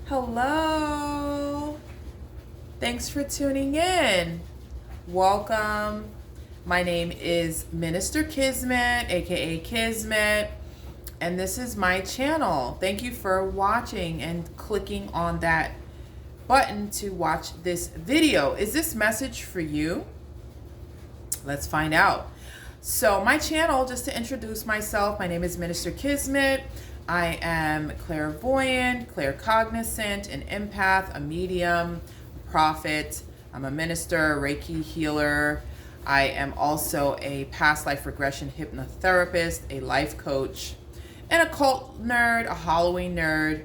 Hello. Thanks for tuning in. Welcome. My name is Minister Kismet, aka Kismet, and this is my channel. Thank you for watching and clicking on that button to watch this video. Is this message for you? Let's find out. So my channel, just to introduce myself, my name is Minister Kismet. I am clairvoyant, claircognizant, an empath, a medium, a prophet. I'm a minister, a Reiki healer. I am also a past life regression hypnotherapist, a life coach, an occult nerd, a Halloween nerd,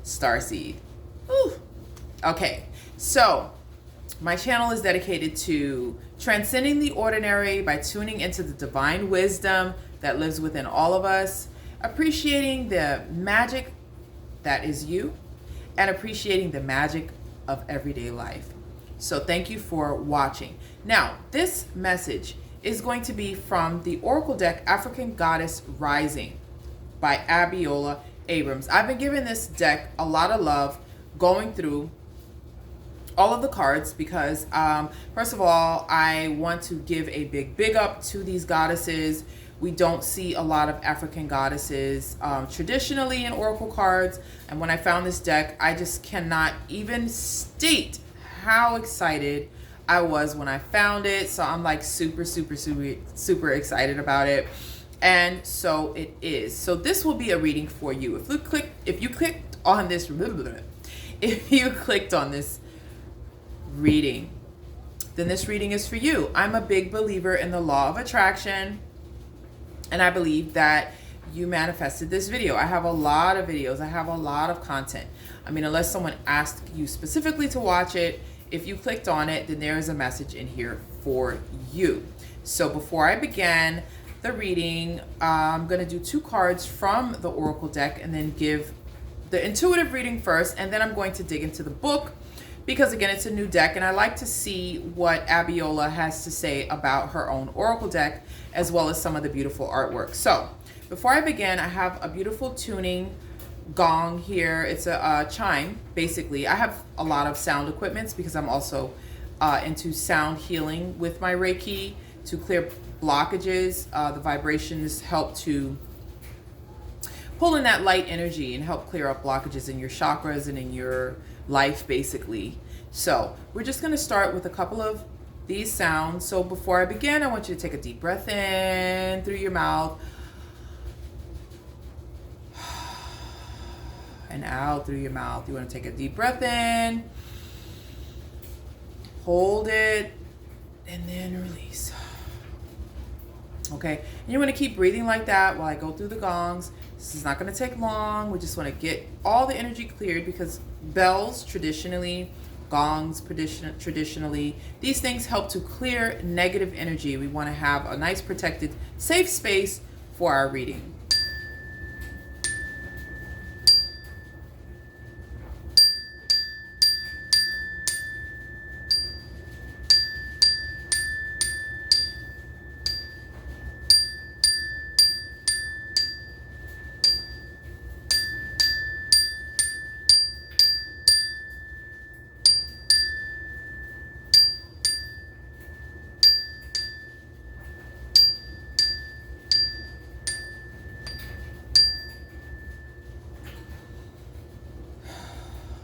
starseed. Ooh. Okay, so my channel is dedicated to transcending the ordinary by tuning into the divine wisdom that lives within all of us, appreciating the magic that is you, and appreciating the magic of everyday life. So thank you for watching. Now, this message is going to be from the Oracle deck, African Goddess Rising by Abiola Abrams. I've been giving this deck a lot of love, going through all of the cards because first of all, I want to give a big up to these goddesses. We don't see a lot of African goddesses traditionally in oracle cards, and when I found this deck, I just cannot even state how excited I was when I found it. So I'm like super excited about it, and so it is. So this will be a reading for you. If you clicked on this reading, then this reading is for you. I'm a big believer in the law of attraction, and I believe that you manifested this video. I have a lot of videos. I have a lot of content. I mean, unless someone asked you specifically to watch it, if you clicked on it, then there is a message in here for you. So before I begin the reading, I'm going to do 2 cards from the Oracle deck and then give the intuitive reading first, and then I'm going to dig into the book because, again, it's a new deck, and I like to see what Abiola has to say about her own Oracle deck, as well as some of the beautiful artwork. So before I begin, I have a beautiful tuning gong here. It's a chime, basically. I have a lot of sound equipments because I'm also into sound healing with my Reiki to clear blockages. The vibrations help to pull in that light energy and help clear up blockages in your chakras and in your life, basically. So we're just going to start with a couple of these sounds. So before I begin, I want you to take a deep breath in through your mouth and out through your mouth. You want to take a deep breath in, hold it, and then release. Okay, and you want to keep breathing like that while I go through the gongs. This is not going to take long. We just want to get all the energy cleared because bells traditionally, gongs traditionally, these things help to clear negative energy. We want to have a nice protected, safe space for our reading.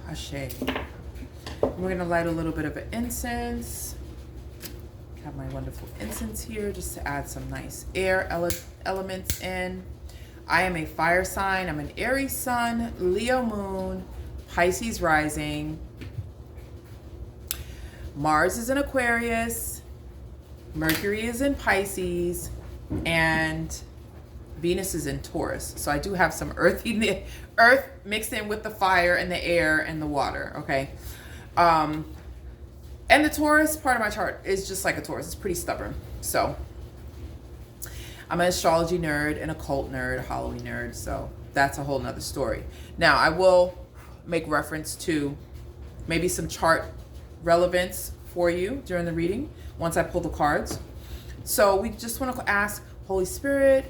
Ashe. We're going to light a little bit of an incense. I have my wonderful incense here just to add some nice air elements in. I am a fire sign. I'm an Aries sun, Leo moon, Pisces rising. Mars is in Aquarius. Mercury is in Pisces. And Venus is in Taurus. So I do have some earth mixed in with the fire and the air and the water, okay? And the Taurus part of my chart is just like a Taurus. It's pretty stubborn. So I'm an astrology nerd, an occult nerd, a Halloween nerd. So that's a whole nother story. Now, I will make reference to maybe some chart relevance for you during the reading once I pull the cards. So we just want to ask Holy Spirit,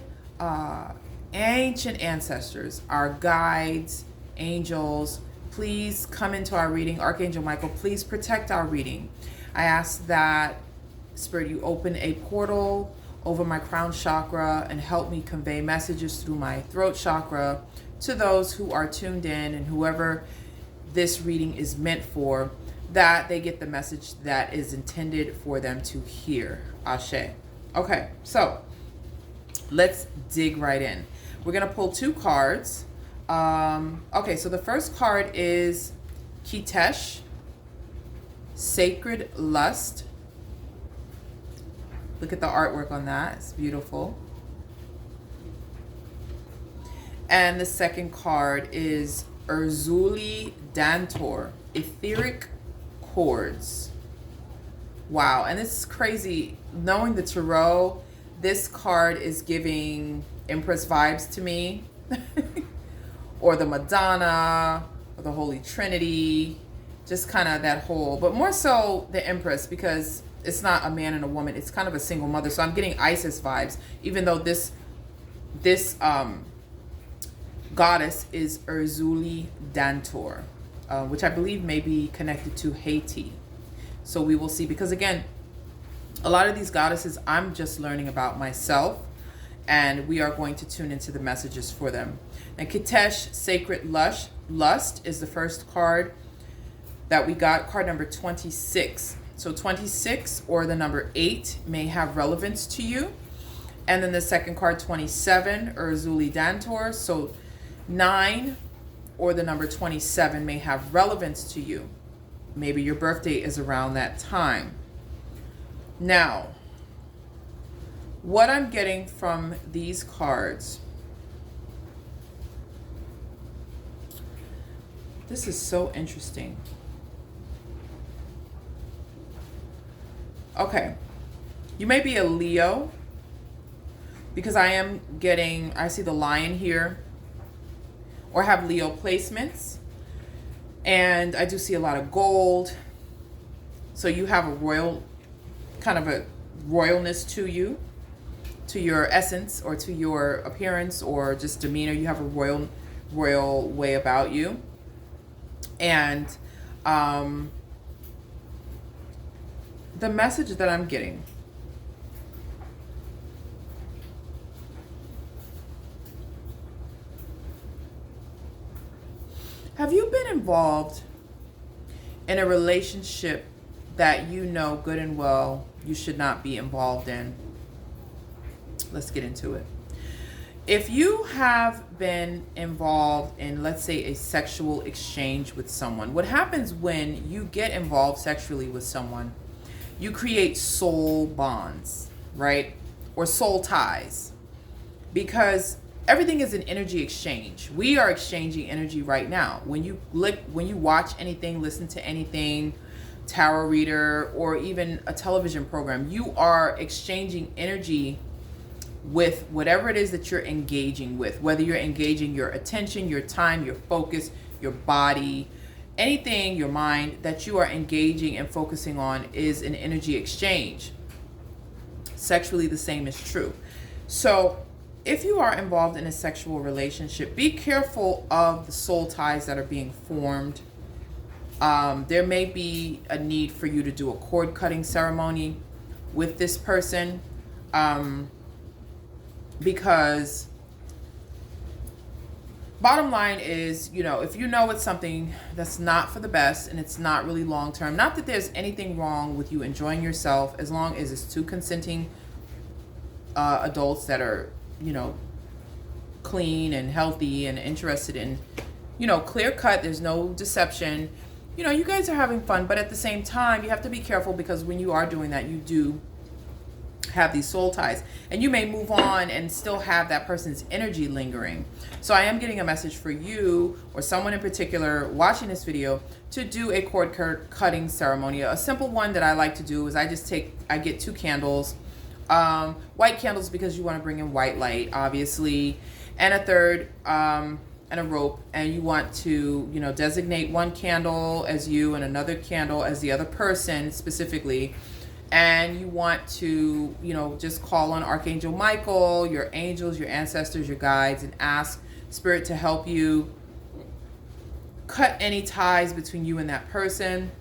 ancient ancestors, our guides, angels, please come into our reading. Archangel Michael, please protect our reading. I ask that, Spirit, you open a portal over my crown chakra and help me convey messages through my throat chakra to those who are tuned in, and whoever this reading is meant for, that they get the message that is intended for them to hear. Ashe. Okay, so let's dig right in. We're going to pull 2 cards. Okay, so the first card is Kitesh, Sacred Lust. Look at the artwork on that. It's beautiful. And the second card is Erzulie Dantor, Etheric Chords. Wow, and this is crazy. Knowing the tarot, this card is giving Empress vibes to me. Or the Madonna, or the Holy Trinity. Just kind of that whole, but more so the Empress, because it's not a man and a woman. It's kind of a single mother. So I'm getting Isis vibes, even though this goddess is Erzulie Dantor, which I believe may be connected to Haiti. So we will see, because again, a lot of these goddesses I'm just learning about myself, and we are going to tune into the messages for them. And Kitesh, Sacred Lust is the first card that we got, card number 26. So 26 or the number 8 may have relevance to you. And then the second card, 27, Erzulie Dantor. So 9 or the number 27 may have relevance to you. Maybe your birthday is around that time. Now, what I'm getting from these cards, this is so interesting. Okay, you may be a Leo, because I see the lion here, or have Leo placements, and I do see a lot of gold. So you have a royal, kind of a royalness to you, to your essence, or to your appearance, or just demeanor. You have a royal way about you. And the message that I'm getting, have you been involved in a relationship that you know good and well you should not be involved in? Let's get into it. If you have been involved in, let's say, a sexual exchange with someone, what happens when you get involved sexually with someone, you create soul bonds, right? Or soul ties, because everything is an energy exchange. We are exchanging energy right now. When you watch anything, listen to anything, tarot reader, or even a television program, you are exchanging energy with whatever it is that you're engaging with, whether you're engaging your attention, your time, your focus, your body, anything, your mind that you are engaging and focusing on is an energy exchange. Sexually, the same is true. So if you are involved in a sexual relationship, be careful of the soul ties that are being formed. There may be a need for you to do a cord cutting ceremony with this person, because bottom line is, if you know it's something that's not for the best and it's not really long term, not that there's anything wrong with you enjoying yourself, as long as it's two consenting adults that are, clean and healthy and interested in, clear cut, there's no deception. You guys are having fun, but at the same time, you have to be careful, because when you are doing that, you do have these soul ties, and you may move on and still have that person's energy lingering. So I am getting a message for you, or someone in particular watching this video, to do a cord cutting ceremony. A simple one that I like to do is I get 2 candles, white candles, because you want to bring in white light, obviously, and a third, and a rope, and you want to, designate one candle as you and another candle as the other person specifically. And you want to, just call on Archangel Michael, your angels, your ancestors, your guides, and ask Spirit to help you cut any ties between you and that person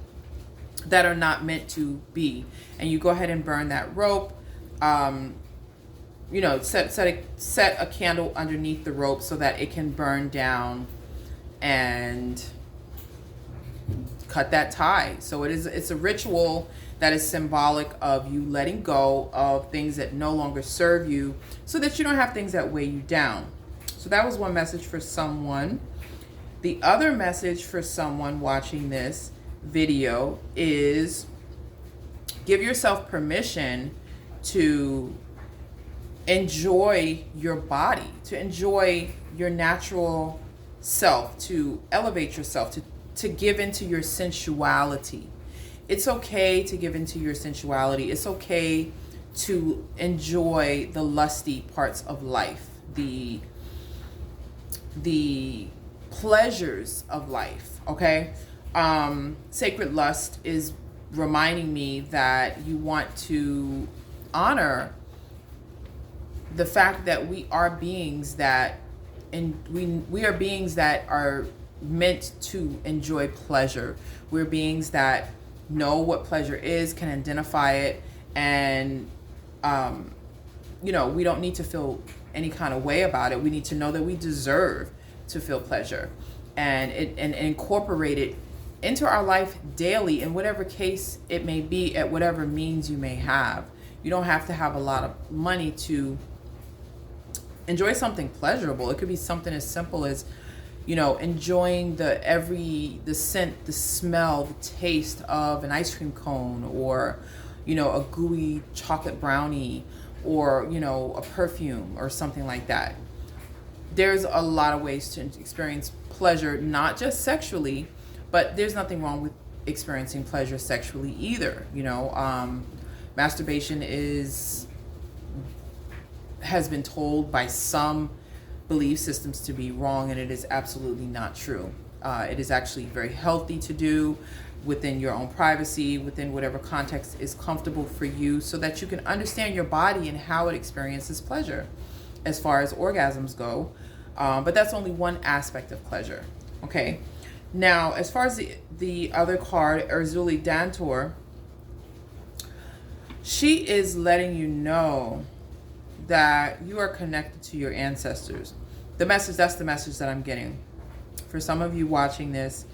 that are not meant to be. And you go ahead and burn that rope. Set a candle underneath the rope so that it can burn down and cut that tie. So it's a ritual that is symbolic of you letting go of things that no longer serve you, so that you don't have things that weigh you down. So that was one message for someone. The other message for someone watching this video is give yourself permission to enjoy your body, to enjoy your natural self, to elevate yourself, to give into your sensuality. It's okay to give into your sensuality. It's okay to enjoy the lusty parts of life, the pleasures of life, okay? Sacred Lust is reminding me that you want to honor the fact that we are beings that, and we are beings that are meant to enjoy pleasure. We're beings that know what pleasure is, can identify it, and we don't need to feel any kind of way about it. We need to know that we deserve to feel pleasure, and incorporate it into our life daily, in whatever case it may be, at whatever means you may have. You don't have to have a lot of money to enjoy something pleasurable. It could be something as simple as, enjoying the scent, the smell, the taste of an ice cream cone, or, a gooey chocolate brownie, or, a perfume or something like that. There's a lot of ways to experience pleasure, not just sexually, but there's nothing wrong with experiencing pleasure sexually either. Masturbation has been told by some belief systems to be wrong, and it is absolutely not true. It is actually very healthy to do within your own privacy, within whatever context is comfortable for you, so that you can understand your body and how it experiences pleasure as far as orgasms go. But that's only one aspect of pleasure. Okay. Now, as far as the other card, Erzulie Dantor, she is letting you know that you are connected to your ancestors. That's the message that I'm getting. For some of you watching this,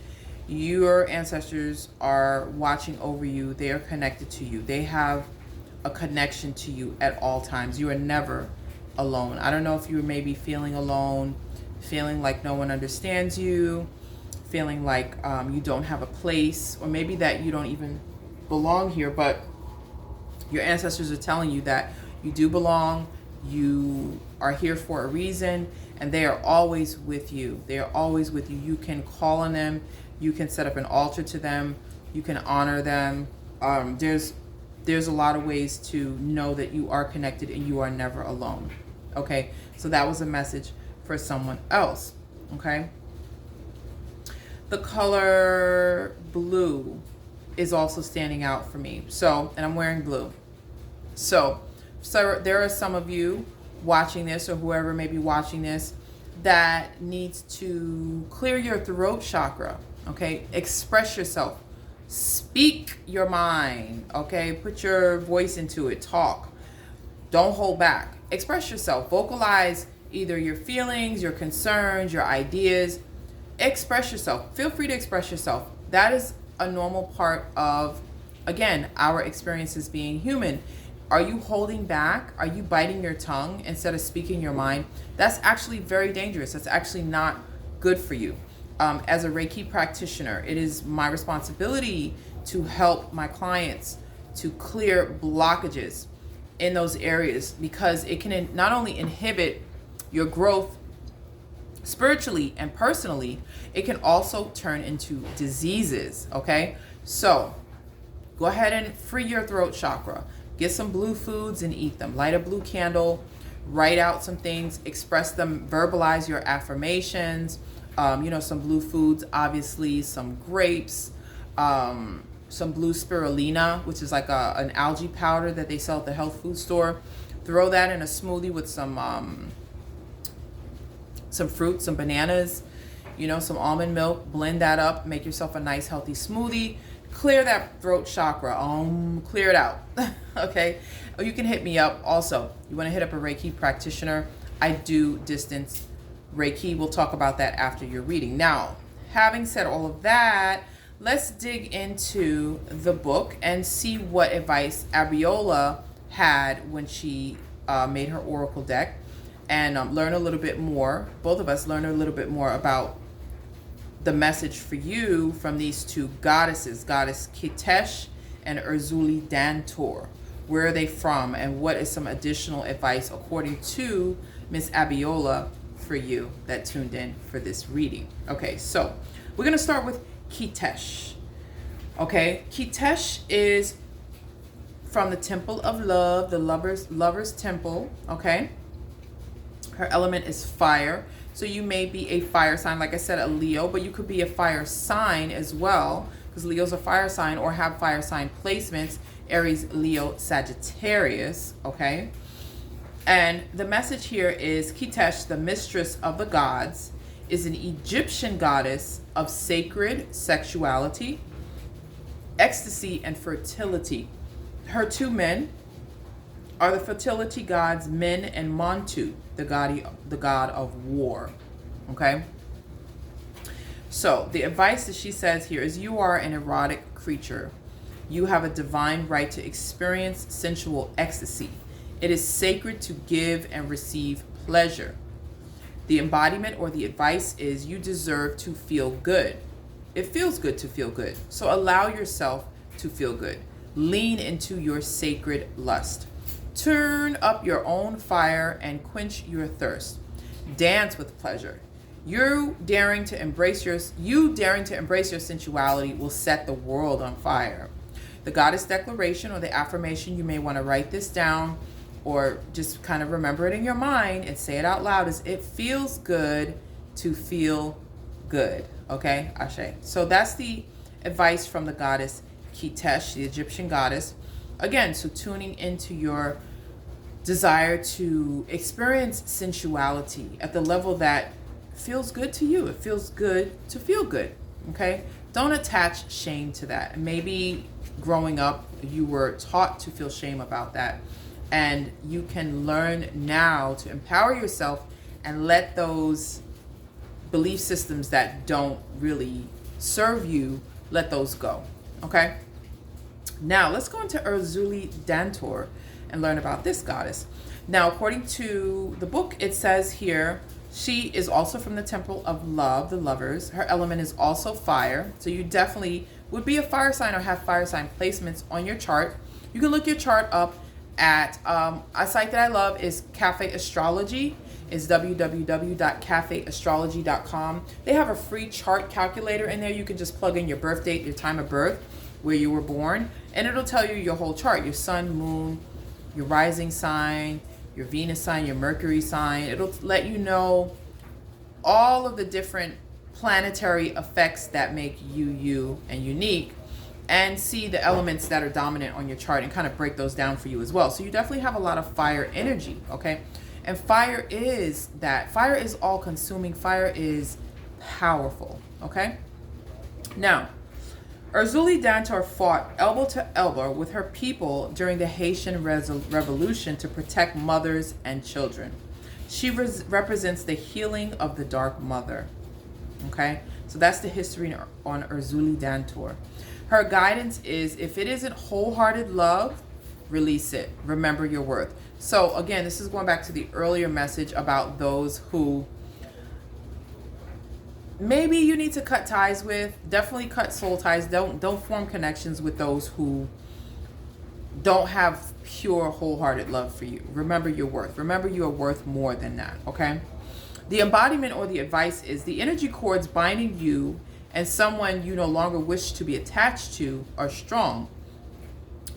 your ancestors are watching over you. They are connected to you. They have a connection to you at all times. You are never alone. I don't know if you may be feeling alone, feeling like no one understands you, feeling like you don't have a place, or maybe that you don't even belong here, but your ancestors are telling you that you do belong, you are here for a reason, and they are always with you. They are always with you. You can call on them. You can set up an altar to them. You can honor them. There's a lot of ways to know that you are connected and you are never alone. Okay, so that was a message for someone else. Okay, the color blue is also standing out for me. So, and I'm wearing blue. So there are some of you watching this, or whoever may be watching this, that needs to clear your throat chakra. Okay, express yourself, speak your mind. Okay, put your voice into it, talk, don't hold back, express yourself, vocalize either your feelings, your concerns, your ideas. Express yourself. Feel free to express yourself. That is a normal part of, again, our experiences being human. Are you holding back? Are you biting your tongue instead of speaking your mind? That's actually very dangerous. That's actually not good for you. As a Reiki practitioner, it is my responsibility to help my clients to clear blockages in those areas, because it can not only inhibit your growth spiritually and personally, it can also turn into diseases. Okay, so go ahead and free your throat chakra. Get some blue foods and eat them. Light a blue candle, write out some things, express them, verbalize your affirmations. Some blue foods, obviously some grapes, some blue spirulina, which is like an algae powder that they sell at the health food store. Throw that in a smoothie with some fruit, some bananas, some almond milk, blend that up, make yourself a nice healthy smoothie, clear that throat chakra, clear it out. Okay. Or you can hit me up also. You want to hit up a Reiki practitioner. I do distance Reiki. We'll talk about that after your reading. Now, having said all of that, let's dig into the book and see what advice Abiola had when she made her oracle deck, and learn a little bit more. Both of us learn a little bit more about the message for you from these two goddesses, Goddess Kitesh and Erzulie Dantor. Where are they from, and what is some additional advice according to Miss Abiola for you that tuned in for this reading? Okay, so we're going to start with Kitesh. Okay, Kitesh is from the Temple of Love, the lover's temple. Okay, her element is fire. So you may be a fire sign, like I said, a Leo, but you could be a fire sign as well, because Leo's a fire sign, or have fire sign placements, Aries, Leo, Sagittarius, okay? And the message here is Kitesh, the mistress of the gods, is an Egyptian goddess of sacred sexuality, ecstasy, and fertility. Her two men are the fertility gods Men and Montu, the god of war. Okay? So the advice that she says here is, you are an erotic creature. You have a divine right to experience sensual ecstasy. It is sacred to give and receive pleasure. The embodiment or the advice is, you deserve to feel good. It feels good to feel good. So allow yourself to feel good. Lean into your sacred lust. Turn up your own fire and quench your thirst. Dance with pleasure. You daring to embrace your sensuality will set the world on fire. The goddess declaration or the affirmation, you may want to write this down or just kind of remember it in your mind and say it out loud, is, it feels good to feel good. Okay, Ashe. So that's the advice from the goddess Kitesh, the Egyptian goddess. Again, so tuning into your desire to experience sensuality at the level that feels good to you. It feels good to feel good. Okay? Don't attach shame to that. Maybe growing up, you were taught to feel shame about that. And you can learn now to empower yourself and let those belief systems that don't really serve you, let those go. Okay? Now, let's go into Erzulie Dantor and learn about this goddess. Now, according to the book, it says here, she is also from the Temple of Love, the lovers. Her element is also fire. So you definitely would be a fire sign or have fire sign placements on your chart. You can look your chart up at a site that I love is Cafe Astrology. It's www.cafeastrology.com. They have a free chart calculator in there. You can just plug in your birth date, your time of birth, where you were born, and it'll tell you your whole chart, your sun, moon, your rising sign, your Venus sign, your Mercury sign. It'll let you know all of the different planetary effects that make you you and unique, and see the elements that are dominant on your chart and kind of break those down for you as well. So you definitely have a lot of fire energy, okay? And fire is all consuming. Fire is powerful, okay? Now, Erzulie Dantor fought elbow to elbow with her people during the Haitian Revolution to protect mothers and children. She represents the healing of the Dark Mother. Okay? So that's the history on Erzulie Dantor. Her guidance is, if it isn't wholehearted love, release it. Remember your worth. So again, this is going back to the earlier message about those who maybe you need to cut ties with. Definitely cut soul ties. Don't form connections with those who don't have pure wholehearted love for you. Remember your worth. Remember you are worth more than that, okay? The embodiment or the advice is, the energy cords binding you and someone you no longer wish to be attached to are strong.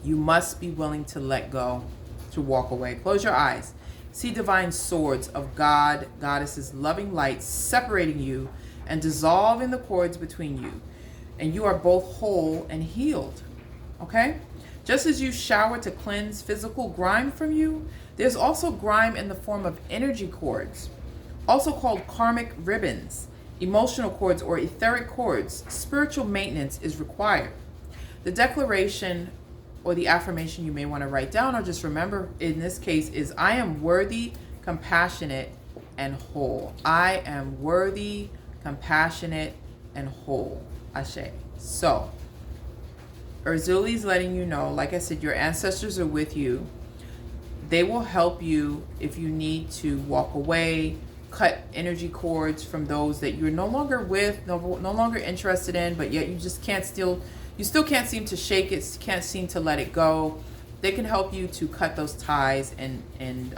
You must be willing to let go, to walk away. Close your eyes. See divine swords of God, goddesses, loving light separating you and dissolving the cords between you. And you are both whole and healed. Okay? Just as you shower to cleanse physical grime from you, there's also grime in the form of energy cords, also called karmic ribbons. emotional cords, or etheric cords, spiritual maintenance is required. The declaration or the affirmation you may want to write down or just remember in this case is, I am worthy, compassionate, and whole. I am worthy, compassionate, and whole. Ashe. So, Erzuli's letting you know, like I said, your ancestors are with you. They will help you if you need to walk away, cut energy cords from those that you're no longer with, no longer interested in, but yet you just can't you still can't seem to shake it, can't seem to let it go. They can help you to cut those ties and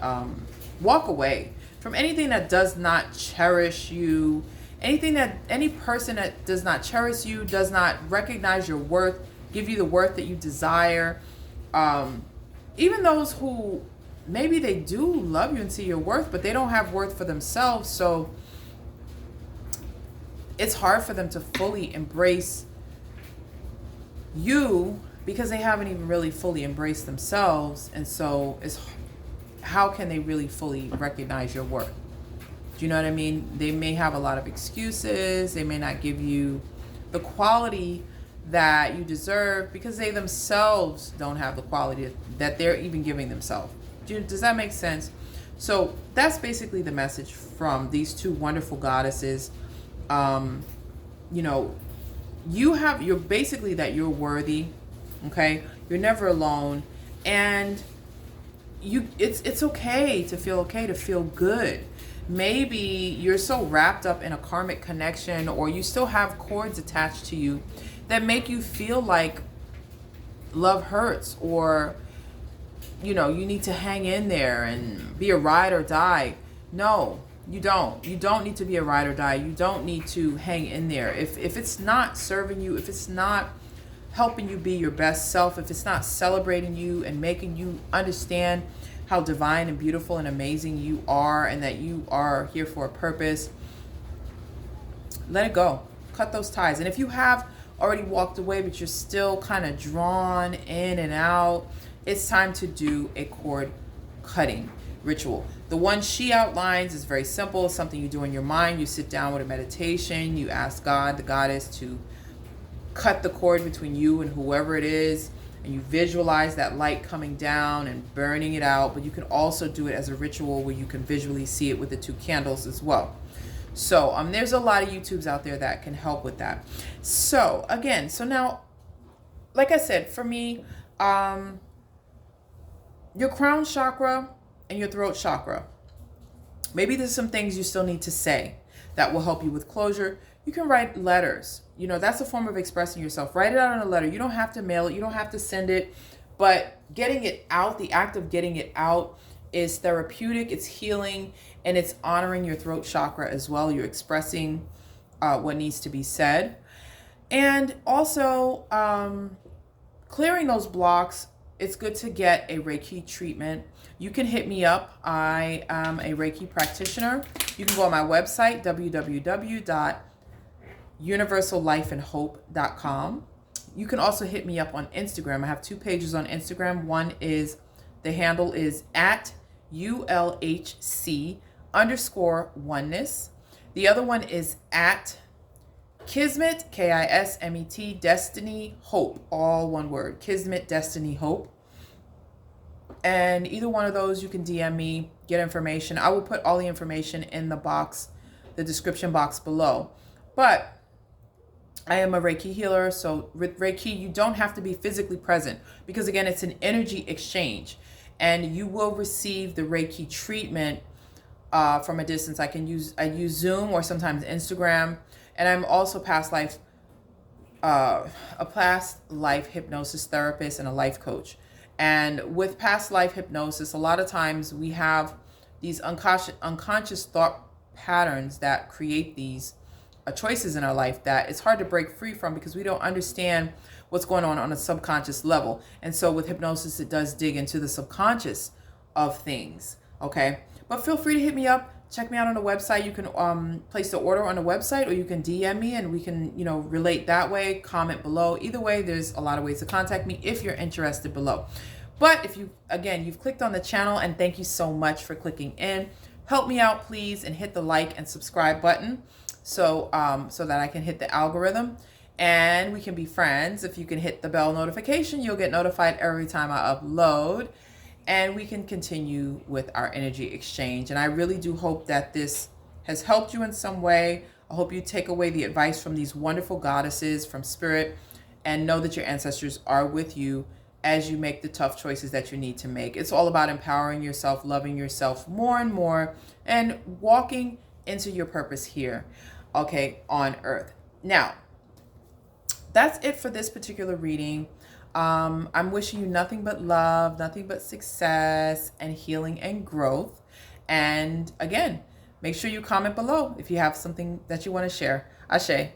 walk away from anything that does not cherish you, any person that does not cherish you, does not recognize your worth, give you the worth that you desire. Even those who maybe they do love you and see your worth, but they don't have worth for themselves. So it's hard for them to fully embrace you because they haven't even really fully embraced themselves. And so how can they really fully recognize your worth? Do you know what I mean? They may have a lot of excuses. They may not give you the quality that you deserve because they themselves don't have the quality that they're even giving themselves. Does that make sense? So that's basically the message from these two wonderful goddesses. You're basically that you're worthy. Okay. You're never alone. And it's okay to feel good. Maybe you're so wrapped up in a karmic connection, or you still have cords attached to you that make you feel like love hurts, or you need to hang in there and be a ride or die. No, you don't need to be a ride or die. You don't need to hang in there. If it's not serving you, if it's not helping you be your best self, if it's not celebrating you and making you understand how divine and beautiful and amazing you are, and that you are here for a purpose, let it go. Cut those ties. And if you have already walked away but you're still kind of drawn in and out, it's time to do a cord cutting ritual. The one she outlines is very simple. It's something you do in your mind. You sit down with a meditation. You ask God, the goddess, to cut the cord between you and whoever it is. And you visualize that light coming down and burning it out. But you can also do it as a ritual where you can visually see it with the 2 candles as well. So there's a lot of YouTubes out there that can help with that. So now, like I said, for me, your crown chakra and your throat chakra, maybe there's some things you still need to say that will help you with closure. You can write letters. That's a form of expressing yourself. Write it out in a letter. You don't have to mail it. You don't have to send it. But getting it out, the act of getting it out, is therapeutic. It's healing, and it's honoring your throat chakra as well. You're expressing what needs to be said. And also clearing those blocks. It's good to get a Reiki treatment. You can hit me up. I am a Reiki practitioner. You can go on my website, www.universallifeandhope.com. You can also hit me up on Instagram. I have 2 pages on Instagram. One is, the handle is at ULHC_oneness. The other one is at Kismet, Kismet, Destiny, Hope, all one word, Kismet, Destiny, Hope. And either one of those, you can DM me, get information. I will put all the information in the description box below. But I am a Reiki healer. So with Reiki, you don't have to be physically present, because again, it's an energy exchange, and you will receive the Reiki treatment from a distance. I use Zoom or sometimes Instagram. And I'm also a past life hypnosis therapist and a life coach. And with past life hypnosis, a lot of times we have these unconscious thought patterns that create these choices in our life that it's hard to break free from, because we don't understand what's going on a subconscious level. And so with hypnosis, it does dig into the subconscious of things. Okay. But feel free to hit me up. Check me out on the website. You can place the order on the website, or you can DM me and we can, relate that way. Comment below. Either way, there's a lot of ways to contact me if you're interested below. But if you've clicked on the channel, and thank you so much for clicking in. Help me out, please, and hit the like and subscribe button so that I can hit the algorithm and we can be friends. If you can hit the bell notification, you'll get notified every time I upload, and we can continue with our energy exchange. And I really do hope that this has helped you in some way. I hope you take away the advice from these wonderful goddesses from spirit and know that your ancestors are with you as you make the tough choices that you need to make. It's all about empowering yourself, loving yourself more and more, and walking into your purpose here, okay, on earth. Now, that's it for this particular reading. I'm wishing you nothing but love, nothing but success and healing and growth. And again, make sure you comment below if you have something that you want to share. Ashe.